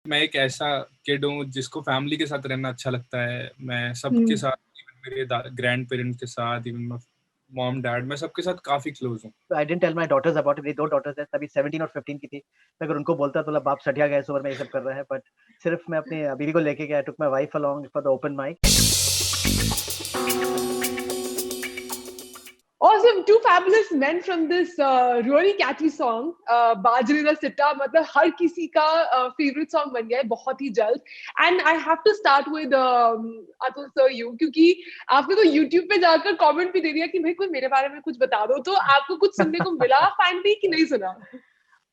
मैं एक ऐसा किड हूँ जिसको फैमिली के साथ रहना अच्छा लगता है। मैं सबके साथ, इवन मेरे ग्रैंड पेरेंट्स के साथ, इवन मॉम डैड, मैं सबके साथ काफी क्लोज हूँ। I didn't tell my daughters about it. मेरी 2 डॉटर्स हैं, तभी 17 और 15 की थी। तो अगर उनको बोलता तो बाप सठिया गया इस उम्र में ये सब कर रहा है, बट सिर्फ मैं अपनी बीवी को लेके गया। I took my wife along for the open mic. Awesome, two fabulous men from this really catchy song, Bajri Da Sitta, मतलब हर किसी का favorite song बन गया है बहुत ही जल्द. And I have to start with Atul sir you, क्योंकि आपने तो YouTube पे जाकर comment भी दे दिया कि भाई कोई मेरे बारे में कुछ बता दो, तो आपको कुछ सुनने को मिला finally कि नहीं सुना?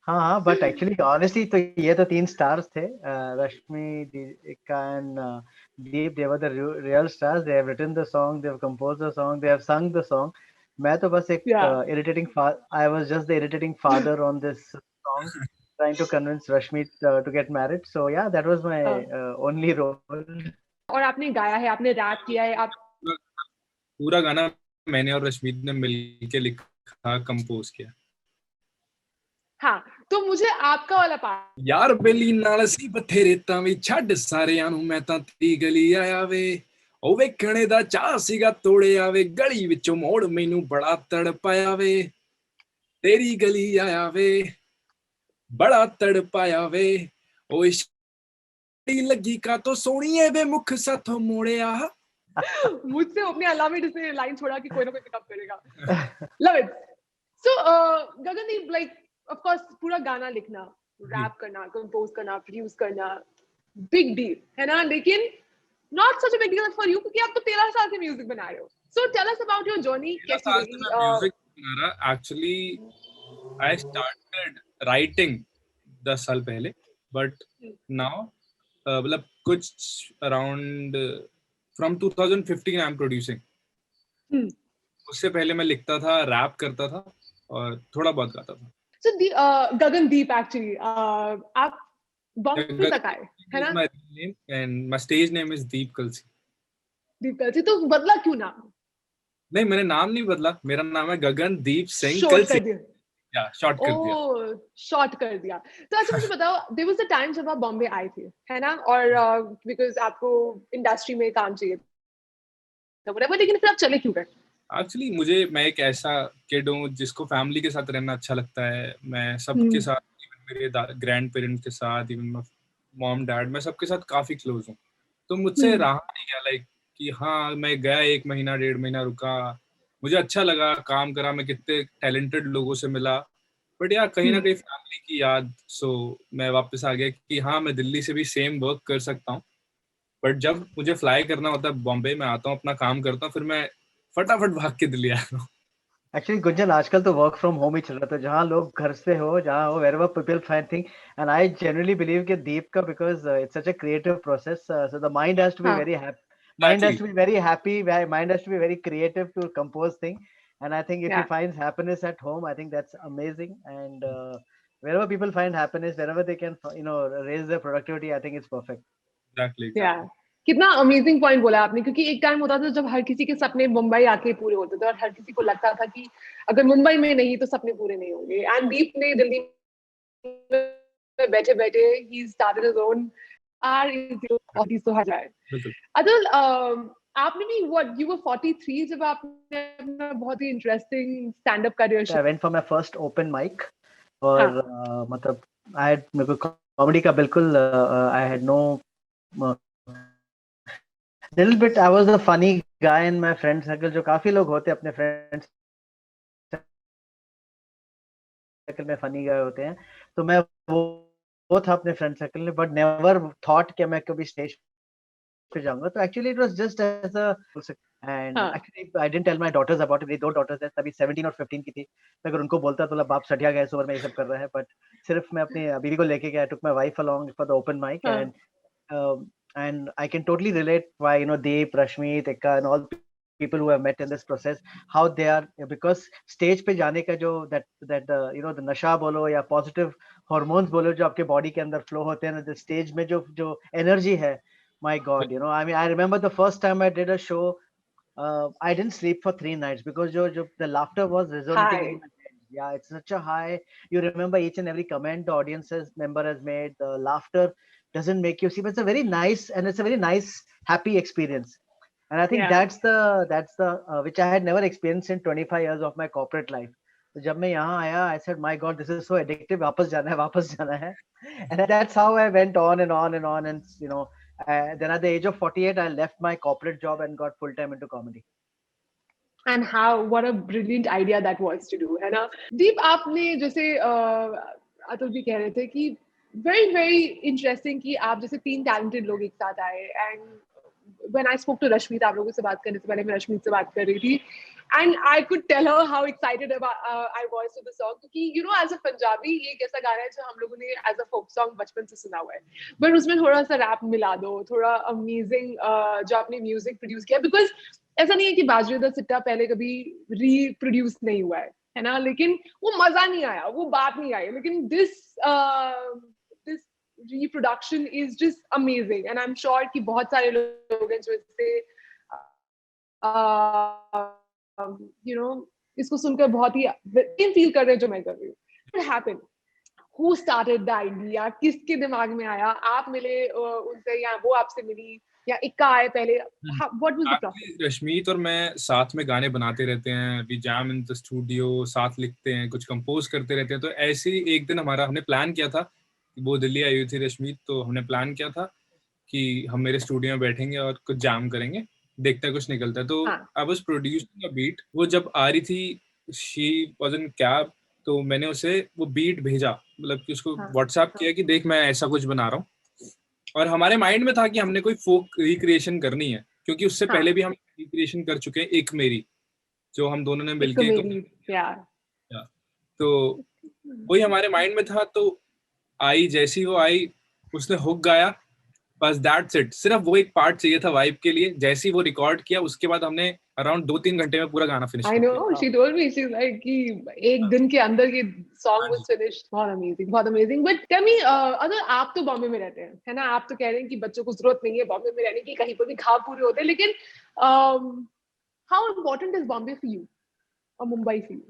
हाँ, बट एक्चुअली ऑनेस्टली तो ये तो 3 स्टार्स थे, Rashmi, Deepika and Deep. They were the real stars. They have written the song, they have composed the song, they have sung the song. मैं तो बस एक irritating I was just the irritating father on this song, trying to convince Rashmi to get married. So yeah, that was my only role. और आपने गाया है, आपने rap किया है, आप पूरा गाना मैंने और रश्मीत ने मिलके लिखा, कंपोज किया। हाँ, तो मुझे आपका वाला पार्ट यार बेली नाल सी बथेरे तां वी छड्ड सारियां नूं मैं तां तेरी गली आया वे ओ वेखणे दा चाह सीगा तोड़िया वे गली विचों मोड़ मैनू बड़ा तड़पाया वे तेरी गली आया वे बड़ा तड़पाया वे ओ इश्क लगी का तो सोनिए वे मुख साथों मोड़िया। मुझसे अपने अलावा जिसने लाइन छोड़ा कि कोई ना कोई पिकअप करेगा। Love it. So Gagandeep, like of course पूरा गाना लिखना, रैप करना, कंपोज करना, प्रोड्यूस करना, बिग डील है ना, लेकिन not such a big deal for you क्योंकि आप तो 13 साल से म्यूजिक बना रहे हो। So tell us about your journey, कैसी रही? म्यूजिक बना रहा एक्चुअली आई स्टार्टेड राइटिंग 10 साल पहले, बट नाउ मतलब कुछ around from 2015 I am producing. उससे पहले मैं लिखता था, रैप करता था और थोड़ा बहुत गाता था। So गगनदीप एक्चुअली आप बॉम्बे तक आए है ना? My name and my stage name is Deep Kalsi. दीप कल्सी, तो बदला क्यों नाम? नहीं, मैंने नाम नहीं बदला, मेरा नाम है गगनदीप सिंह शॉर्ट कलसी। कर दिया। या शॉर्ट कर दिया। ओह, शॉर्ट कर दिया। तो अच्छा मुझे बताओ, देयर वाज अ टाइम जब आप बॉम्बे आए थे है ना, और बिकॉज आपको इंडस्ट्री में काम चाहिए था व्हाटएवर, लेकिन फिर आप चले क्यों गए? एक्चुअली मैं एक ऐसा किड हूँ जिसको फैमिली के साथ रहना अच्छा लगता है। मैं सबके साथ, इवन मेरे ग्रैंड पेरेंट्स के साथ, इवन मॉम डैड, मैं सबके साथ काफी क्लोज हूँ। तो मुझसे रहा नहीं गया लाइक कि हाँ मैं गया 1 महीना 1.5 महीना रुका, मुझे अच्छा लगा, काम करा, मैं कितने टैलेंटेड लोगों से मिला, बट यार कहीं ना कहीं फैमिली की याद। सो मैं वापस आ गया कि हाँ मैं दिल्ली से भी सेम वर्क कर सकता हूँ, बट जब मुझे फ्लाई करना होता है बॉम्बे में आता हूँ, अपना काम करता हूँ, फिर मैं फटाफट भाग के दिल्ली आता हूँ। एक्चुअली गुंजन, आजकल तो वर्क फ्रॉम होम ही चल रहा था, जहाँ लोग घर से हो, जहाँ हो, wherever people find thing. And I generally believe कि दीप का, because it's such a creative process, so the mind has to be very happy. Mind has to be very happy. Mind has to be very creative to compose thing. And I think if he finds happiness at home, I think that's amazing. And wherever people find happiness, wherever they can, raise their productivity, I think it's perfect. Exactly. कितना amazing point बोला आपने, क्योंकि एक time होता था जब हर किसी के सपने मुंबई आके पूरे होते थे और हर किसी को लगता था कि अगर मुंबई में नहीं तो सपने पूरे नहीं होंगे। एंड दीप ने दिल्ली में बैठे बैठे he started his own R तो हजार। अतुल, आपने भी व्हाट यू वर 43 जब आपने अपना बहुत ही interesting stand up career? I went for my first open mic और मतलब मेरे को कॉमेडी का बिल्कुल I had no little bit. I was a funny guy in my friend circle, जो काफी लोग होते हैं अपने फ्रेंड्स सर्कल में फनी गाय होते हैं, तो मैं वो था अपने फ्रेंड सर्कल में, बट नेवर थॉट कि मैं कभी स्टेज पे जाऊंगा। तो actually it was just as a and actually I didn't tell my daughters about it. मेरी 2 डॉटर्स हैं, तभी 17 और 15 की थी। तो अगर उनको बोलता तो बाप सठिया गया इस उम्र में ये सब कर रहा है, बट सिर्फ मैं अपनी बीवी को लेके गया। I took my wife along for the open mic and I can totally relate why Deep, Rashmi, Tekka and all people who have met in this process, how they are, because stage पे जाने का जो that the नशा बोलो या positive hormones बोलो जो आपके body के अंदर flow होते हैं ना, the stage में जो energy है, my God, I mean, I remember the first time I did a show, I didn't sleep for 3 nights because the laughter was resonating in my head. Yeah, it's such a high. You remember each and every comment the audience member has made, the laughter doesn't make you see, but it's a very nice, and it's a very nice, happy experience. And I think Yeah. that's the which I had never experienced in 25 years of my corporate life. So जब मैं यहाँ आया, I said, my God, this is so addictive. वापस जाना है, वापस जाना है. And that's how I went on and on and on. And then at the age of 48, I left my corporate job and got full time into comedy. And what a brilliant idea that was to do, है ना? दीप, आपने जैसे अतुल भी कह रहे थे कि very very interesting कि आप जैसे 3 talented लोग एक साथ आए, and when I spoke to Rashmeet, आप लोगों से बात करने से पहले मैं रश्मीत से बात कर रही थी, and I could tell her how excited about I was to the song, क्योंकि you know as a Punjabi ये एक ऐसा गाना है जो हम लोगों ने as a folk song बचपन से सुना हुआ है, but उसमें थोड़ा सा रैप मिला दो, थोड़ा amazing जो आपने म्यूजिक प्रोड्यूस किया, because ऐसा नहीं है कि बाजरे दा सिट्टा पहले कभी रीप्रोड्यूस नहीं हुआ है ना, लेकिन वो मजा नहीं आया, वो बात नहीं आई, लेकिन this reproduction is just amazing, and I'm sure कि बहुत सारे लोग हैं जो इससे you know इसको सुनकर बहुत ही फील कर रहे हैं जो मैं कर रही हूँ. What happened? Who started the idea? किसके दिमाग में आया? आप मिले उनसे या वो आपसे मिली या इक्का आए पहले? What was the process? Rashmeet और मैं साथ में गाने बनाते रहते हैं, we jam in the studio, साथ लिखते हैं, कुछ कंपोज करते रहते हैं. तो ऐसे ही एक दिन हमने प्लान किया था, वो दिल्ली आई हुई थी रश्मीत, तो हमने प्लान किया था कि हम मेरे स्टूडियो में बैठेंगे और कुछ जैम करेंगे, देखते हैं कुछ निकलता है. तो I was producing a beat. वो जब आ रही थी, शी वाज इन कैब, तो मैंने उसे वो बीट भेजा, मतलब कि उसको व्हाट्सएप किया कि देख मैं ऐसा कुछ बना रहा हूँ. और हमारे माइंड में था कि हमने कोई फोक रिक्रिएशन करनी है, क्योंकि उससे पहले भी हम रिक्रिएशन कर चुके हैं, एक मेरी, जो हम दोनों ने मिलके तो वही हमारे माइंड में था. तो आई, जैसी वो आई, उसने हुक गाया, बस दैट्स इट. सिर्फ वो एक पार्ट चाहिए था वाइब के लिए. जैसे ही वो रिकॉर्ड किया, उसके बाद हमने अराउंड 2-3 घंटे में पूरा गाना फिनिश किया. I know, she told me, she's like कि एक दिन के अंदर ये song was finished. बहुत amazing. But tell me, अगर आप तो बॉम्बे में रहते हैं, है ना? आप तो कह रहे हैं कि बच्चों को जरूरत नहीं है बॉम्बे में रहने की, कहीं पर भी ख्वाब पूरे होते हैं, लेकिन how important is Bombay for you or Mumbai for you?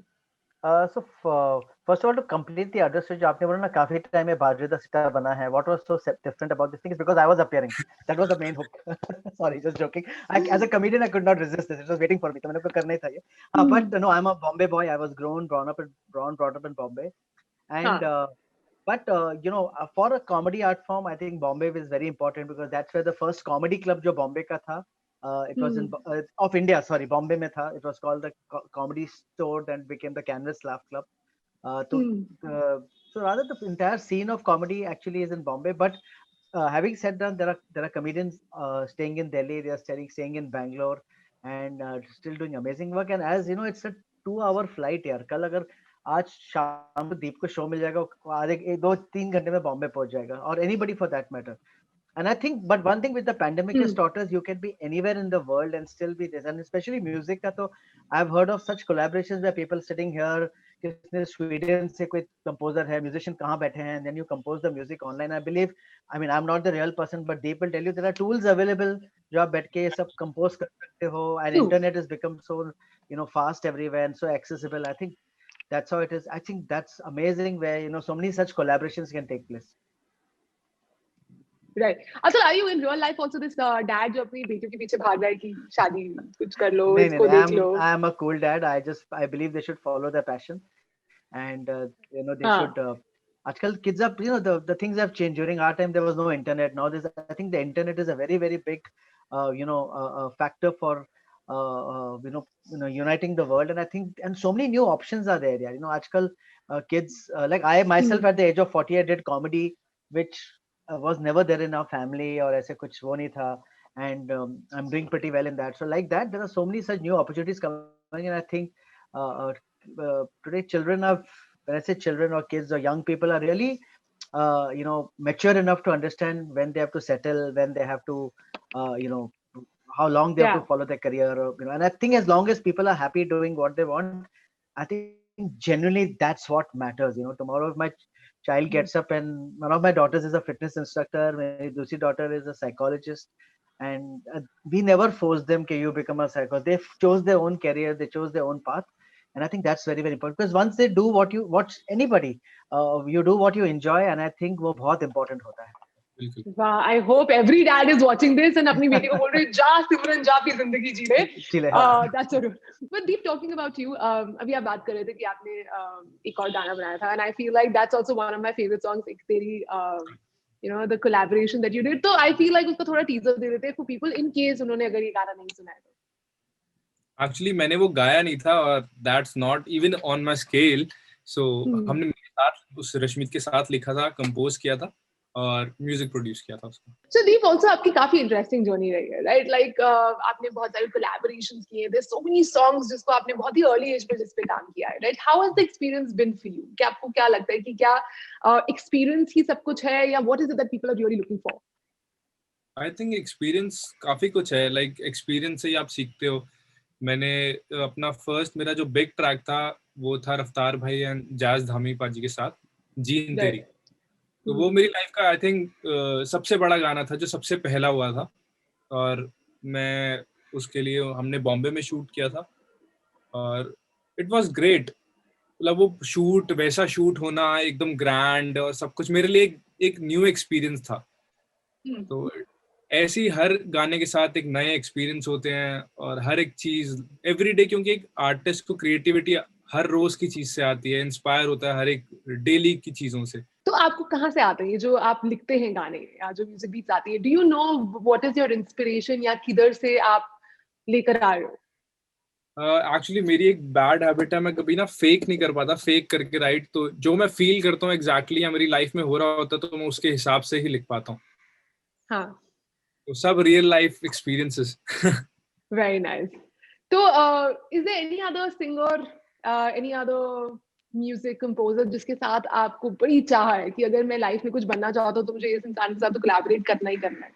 First of all, to complete the address, जो आपने बोला ना काफी टाइम में बाजरे दा सिट्टा बना है. What was so different about this thing is because I was appearing. That was the main hook. Sorry, just joking. As a comedian, I could not resist this. It was waiting for me. तो मैंने को करना ही था ये. But no, I'm a Bombay boy. I was brought up in Bombay, and but you know, for a comedy art form, I think Bombay is very important because that's where the first comedy club जो Bombay का था. It was in of India. Sorry, Bombay में था. It was called the Comedy Store, then became the Canvas Laugh Club. So rather the entire scene of comedy actually is in Bombay. But having said that, there are comedians staying in Delhi. They are staying in Bangalore, and still doing amazing work. And as you know, it's a 2-hour flight यार. कल अगर आज शाम को दीप को show मिल जाएगा, आज 2-3 घंटे में बॉम्बे पहुंच जाएगा, or anybody for that matter. And I think, but one thing with the pandemic has taught us, you can be anywhere in the world and still be this. And especially music का तो I've heard of such collaborations where people sitting here, किसने Sweden से कोई composer है, musician कहाँ बैठे हैं, and then you compose the music online. I believe, I mean, I'm not the real person, but Deep will tell you there are tools available जो आप बैठ के सब compose कर सकते हो, and internet has become so, you know, fast everywhere and so accessible. I think that's how it is. I think that's amazing where, you know, so many such collaborations can take place. Right. Also, are you in real life also this dad जो अपनी बेटियों के पीछे भाग रहा है कि शादी कुछ कर लो, इसको देख लो? I am a cool dad. I believe they should follow their passion, and you know they should. आजकल kids are, you know, the things have changed. During our time there was no internet. Now I think the internet is a very very big, you know, factor for you know uniting the world, and I think and so many new options are there. Yeah, you know, आजकल kids like I myself at the age of 40 I did comedy, which was never there in our family or ऐसे कुछ वो नहीं था, and I'm doing pretty well in that. So like that, there are so many such new opportunities coming, and I think today children are, when I say children or kids or young people are really you know mature enough to understand when they have to settle, when they have to you know how long they have to follow their career, or, you know. And I think as long as people are happy doing what they want, I think genuinely that's what matters. You know, tomorrow if my child gets up, and one of my daughters is a fitness instructor, my दूसरी daughter is a psychologist, and we never force them कि you become a psychologist. They chose their own career, they chose their own path, and I think that's very very important, because once they do what anybody you do what you enjoy, and I think वो बहुत important होता है. बिल्कुल। वाह, I hope every dad is watching this and अपनी बेटी को बोल रहे जा सिमरन जा अपनी जिंदगी जी ले। चले, हाँ। That's so good. But Deep, talking about you, अभी आप बात कर रहे थे कि आपने एक और गाना बनाया था, and I feel like that's also one of my favorite songs, एक तेरी you know the collaboration that you did. तो I feel like उसका थोड़ा teaser दे देते for people in case उन्होंने अगर ये गाना नहीं सुना है तो। एक्चुअली मैंने वो गाया नहीं था और that's not even on my scale, so हमने मेरे साथ उस रश्मित के साथ लिखा था, कंपोज किया था और म्यूजिक प्रोड्यूस किया था उसको। So Deep, also आपकी काफी इंटरेस्टिंग जर्नी रही है, राइट? लाइक आपने बहुत सारे कोलैबोरेशंस किए, देयर सो मेनी सॉन्ग्स जिसको आपने बहुत ही अर्ली एज पे जिस पे काम किया है, right? How has the experience been for you? क्या आपको क्या लगता है कि क्या एक्सपीरियंस ही सब कुछ है या what is it that people are really looking for? I think experience काफी कुछ है, लाइक एक्सपीरियंस से ही आप सीखते हो। मैंने अपना फर्स्ट मेरा जो बिग ट्रैक था वो था रफ्तार भाई एंड जैज धामी पाजी के साथ, जीन तेरी। तो वो मेरी लाइफ का आई थिंक सबसे बड़ा गाना था, जो सबसे पहला हुआ था, और मैं उसके लिए हमने बॉम्बे में शूट किया था और इट वाज ग्रेट। मतलब वो शूट, वैसा शूट होना एकदम ग्रैंड और सब कुछ मेरे लिए एक न्यू एक्सपीरियंस था। तो ऐसे ही हर गाने के साथ एक नए एक्सपीरियंस होते हैं और हर एक चीज एवरीडे, क्योंकि एक आर्टिस्ट को क्रिएटिविटी हर रोज की चीज से आती है, इंस्पायर होता है हर एक डेली की चीजों से। तो आपको कहाँ से आते हैं जो आप लिखते हैं गाने या जो म्यूजिक बीट्स आती है? Do you know what is your inspiration या किधर से आप लेकर आ रहे हो? एक्चुअली मेरी एक बैड हैबिट है, मैं कभी ना फेक नहीं कर पाता, फेक करके राइट। तो जो मैं फील करता हूँ एग्जैक्टली या मेरी लाइफ में हो रहा होता है तो मैं उसके हिसाब से ही लिख पाता हूँ। हाँ, तो सब real life experiences. very nice. So, is there any other singer, any other music composer जिसके साथ आपको बड़ी चाह है कि अगर मैं लाइफ में कुछ बनना चाहता हूँ तो मुझे इस इंसान के साथ तो कोलैबोरेट करना ही करना है?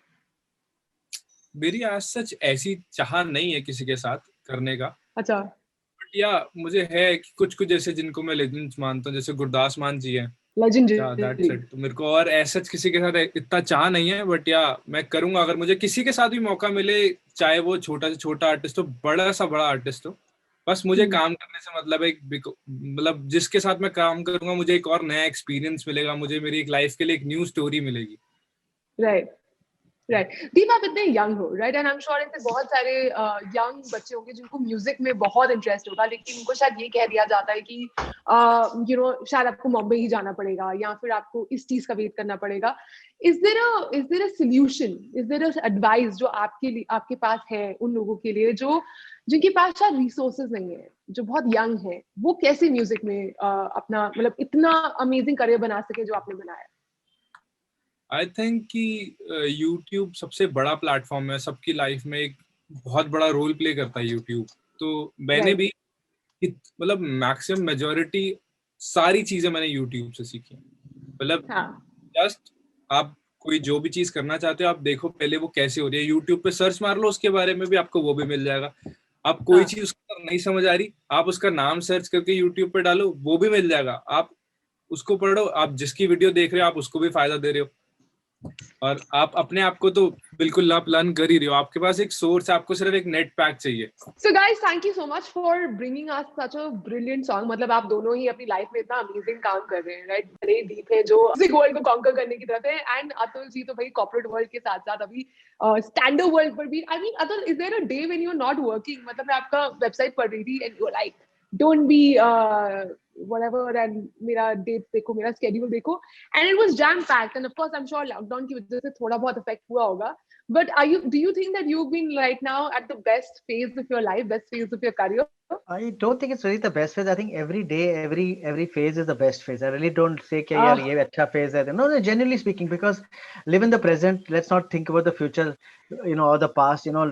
मेरी आज सच ऐसी चाह नहीं है किसी के साथ करने का, अच्छा, बट या मुझे है कि कुछ कुछ जैसे जिनको मैं लेजेंड्स मानता हूँ, जैसे गुरदास मान जी हैं, दैट्स लेजेंडरी। इट। तो मेरे को और ऐसा किसी के साथ इतना चाह नहीं है, बट या मैं करूंगा अगर मुझे किसी के साथ भी मौका मिले, चाहे वो छोटा से छोटा आर्टिस्ट हो, बड़ा सा बड़ा आर्टिस्ट हो। बस मुझे काम करने से मतलब है, मतलब जिसके साथ मैं काम करूंगा मुझे एक और नया एक्सपीरियंस मिलेगा, मुझे मेरी एक लाइफ के लिए एक न्यू स्टोरी मिलेगी। Right, right. दीप, आप इतने यंग हो, right? And I am sure ऐसे बहुत सारे यंग बच्चे होंगे जिनको म्यूजिक में बहुत इंटरेस्ट होगा, लेकिन उनको शायद ये कह दिया जाता है कि यू नो शायद आपको मुंबई ही जाना पड़ेगा या फिर आपको इस चीज का वेट करना पड़ेगा। Is there a solution, is there a advice जो आपके लिए, आपके पास है उन लोगों के लिए जो जिनके पास शायद रिसोर्सेज नहीं है, जो बहुत यंग है, वो कैसे म्यूजिक में अपना मतलब इतना अमेजिंग करियर बना सके जो आपने बनाया? आई थिंक कि यूट्यूब सबसे बड़ा प्लेटफॉर्म है, सबकी लाइफ में एक बहुत बड़ा रोल प्ले करता है यूट्यूब। तो मैंने भी मतलब मैक्सिमम मेजोरिटी सारी चीजें मैंने यूट्यूब से सीखी। मतलब जस्ट आप कोई जो भी चीज करना चाहते हो आप देखो पहले वो कैसे हो रही है, यूट्यूब पे सर्च मार लो उसके बारे में भी, आपको वो भी मिल जाएगा। आप कोई चीज उसका नहीं समझ आ रही, आप उसका नाम सर्च करके यूट्यूब पे डालो, वो भी मिल जाएगा, आप उसको पढ़ो। आप जिसकी वीडियो देख रहे हो आप उसको भी फायदा दे रहे हो, और आप अपने आप को तो बिल्कुल लर्न कर ही रहे हो। आपके पास एक सोर्स है, आपको सिर्फ एक नेट पैक चाहिए। So guys, thank you so much for bringing us such a brilliant song. मतलब आप दोनों ही अपनी लाइफ में इतना अमेजिंग काम कर रहे हैं, राइट? बड़े दीप है जो म्यूजिक वर्ल्ड को कॉन्कर करने की तरफ है, एंड अतुल जी तो भाई कॉर्पोरेट वर्ल्ड के साथ साथ अभी स्टैंडर्ड वर्ल्ड पर भी। I mean Atul, is there a day when you are not working? मतलब मैं आपका वेबसाइट पढ़ रही थी and you like don't be whatever and मेरा डेट देखो, मेरा स्केड्यूल देखो, and it was jam packed, and of course I'm sure lockdown की वजह से थोड़ा बहुत इफेक्ट हुआ होगा, but do you think that you've been right now at the best phase of your life, best phase of your career? I don't think it's really the best phase. I think every day, every phase is the best phase. I really don't say कि यार ये अच्छा phase है. No, genuinely speaking, because live in the present. Let's not think about the future, you know, or the past. You know,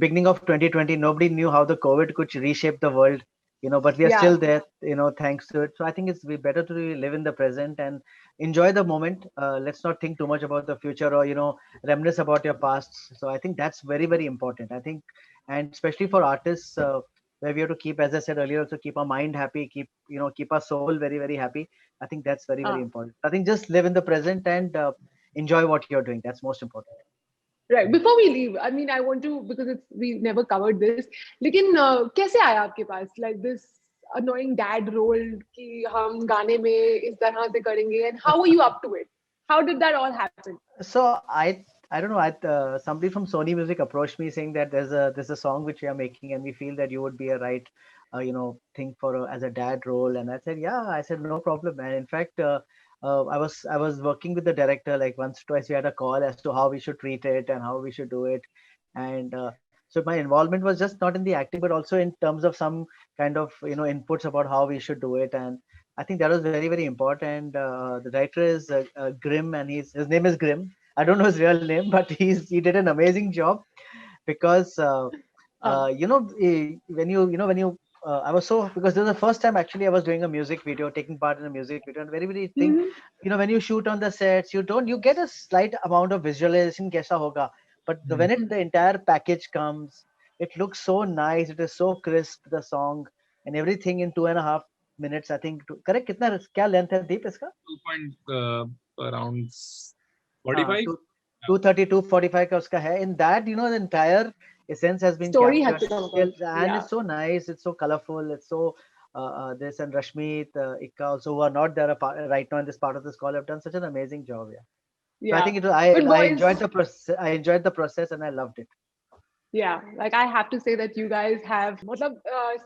beginning of 2020, nobody knew how the COVID could reshape the world. You know, but we are still there. You know, thanks to it. So I think it's better to really live in the present and enjoy the moment. Let's not think too much about the future or reminisce about your past. So I think that's very, very important. I think, and especially for artists. Where we have to keep, as I said earlier, also keep our mind happy, keep our soul very, very happy. I think that's very, very important. I think just live in the present and enjoy what you're doing. That's most important. Right. Before we leave, I mean, I want to, because we never covered this. लेकिन कैसे आया आपके पास like this annoying dad role कि हम गाने में इस तरह से करेंगे, and how are you up to it? How did that all happen? So I don't know. Somebody from Sony Music approached me saying that there's a song which we are making and we feel that you would be a right thing for as a dad role. And I said yeah. I said no problem. And in fact, I was working with the director like once twice. We had a call as to how we should treat it and how we should do it. And so my involvement was just not in the acting, but also in terms of some kind of inputs about how we should do it. And I think that was very, very important. The director is Grim, and his name is Grim. I don't know his real name, but he did an amazing job because when you I was so because this was the first time actually I was doing a music video, taking part in a music video, and very, very thing. Mhm. When you shoot on the sets, you get a slight amount of visualization, kaisa hoga, but when the entire package comes, it looks so nice. It is so crisp, the song and everything in 2.5 minutes. I think correct. कितना क्या length है Deep इसका? 2 point around हाँ, 45. 230, 245 का उसका है. In that, the entire essence has been Story has captured, to come across. and Yeah. it's so nice. It's so colorful. It's so this and Rashmeet, Ikka also, who are not there right now in this part of this call, have done such an amazing job. Yeah. So I Yeah. think But I boys, enjoyed the process. I enjoyed the process and I loved it. yeah, like I have to say that you guys have,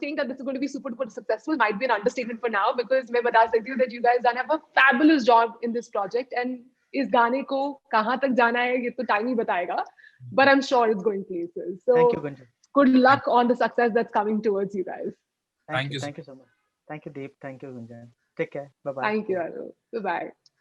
saying that this is going to be super duper successful might be an understatement for now, because मैं बता सकती हूँ that you guys done have a fabulous job in this project, and इस गाने को कहाँ तक जाना है ये तो time ही बताएगा, but I'm sure it's going places. So Thank you, Gunjan. good luck on the success that's coming towards you guys. Thank you. you so much. Thank you, Deep. Thank you, Gunjan. Take care. Bye bye. Thank you, Anu. Bye bye.